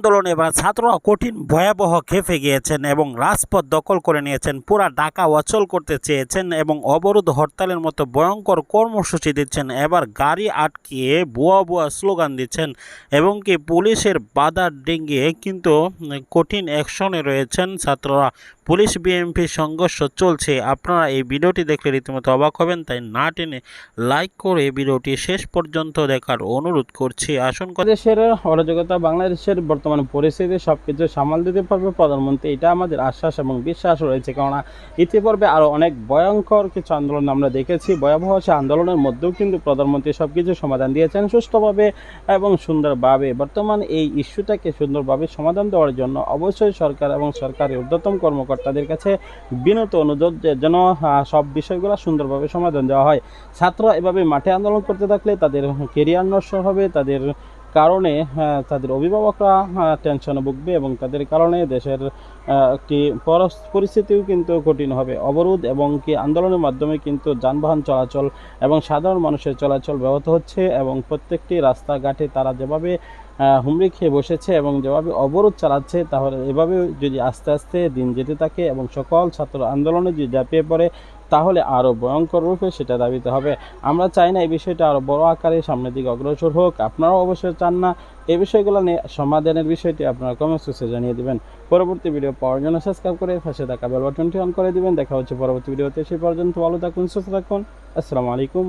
আন্দোলনে এবার ছাত্ররা কঠিন ভয়াবহ খেপে গিয়েছেন এবং রাজপথ দখল করে নিয়েছেন, পুরা ঢাকা অচল করতে চেয়েছেন এবং অবরোধ হরতালের মতো ভয়ঙ্কর কর্মসূচি দিচ্ছেন। এবার গাড়ি আটকিয়ে ভুয়া ভুয়া স্লোগান দিচ্ছেন এবং কি পুলিশের বাধা ডিঙ্গিয়ে কিন্তু কঠিন অ্যাকশনে রয়েছেন ছাত্ররা। পুলিশ বিএমপি সংঘর্ষ চলছে। আপনারা এই ভিডিওটি দেখলে রীতিমতো অবাক হবেন, তাই না টেনে লাইক করে ভিডিওটি শেষ পর্যন্ত দেখার অনুরোধ করছি। আসুন দেশের অরাজকতা, বাংলাদেশের বর্তমান পরিস্থিতি সবকিছু সামাল দিতে পারবে প্রধানমন্ত্রী, এটা আমাদের আশ্বাস এবং বিশ্বাস রয়েছে। কেননা ইতিপূর্বে আরও অনেক ভয়ঙ্কর কিছু আন্দোলন আমরা দেখেছি। ভয়াবহ সে আন্দোলনের মধ্যেও কিন্তু প্রধানমন্ত্রী সবকিছু সমাধান দিয়েছেন সুষ্ঠুভাবে এবং সুন্দরভাবে। বর্তমান এই ইস্যুটাকে সুন্দরভাবে সমাধান দেওয়ার জন্য অবশ্যই সরকার এবং সরকারের ঊর্ধ্বতন কর্মকর্তাদের কাছে বিনত অনুরোধ যেন সব বিষয়গুলো সুন্দরভাবে সমাধান দেওয়া হয়। ছাত্ররা এভাবে মাঠে আন্দোলন করতে থাকলে তাদের কেরিয়ার নষ্ট হবে, তাদের কারণে তাদের অভিভাবকরা টেনশনে ভুগবে এবং তাদের কারণে দেশের একটি পরিস্থিতিও কিন্তু কঠিন হবে। অবরোধ এবং কি আন্দোলনের মাধ্যমে কিন্তু যানবাহন চলাচল এবং সাধারণ মানুষের চলাচল ব্যাহত হচ্ছে এবং প্রত্যেকটি রাস্তাঘাটে তারা যেভাবে হুমড়ি খেয়ে বসেছে এবং যেভাবে অবরোধ চালাচ্ছে, তাহলে এভাবে যদি আস্তে আস্তে দিন যেতে থাকে এবং সকল ছাত্র আন্দোলনে যদি ঝাঁপিয়ে পড়ে, তাহলে আরও ভয়ঙ্কর রূপে সেটা দাবিতে হবে। আমরা চাই না এই বিষয়টা আরও বড় আকারে সামনের দিকে অগ্রসর হোক। আপনারাও অবশ্যই চান না। এই বিষয়গুলো নিয়ে সমাধানের বিষয়টি আপনারা কমেন্ট বক্সে জানিয়ে দেবেন। পরবর্তী ভিডিও পাওয়ার জন্য সাবস্ক্রাইব করে পাশে থাকা বেল বাটনটি অন করে দিবেন। দেখা হচ্ছে পরবর্তী ভিডিওতে। সেই পর্যন্ত ভালো থাকুন, সুস্থ থাকুন। আসসালামু আলাইকুম।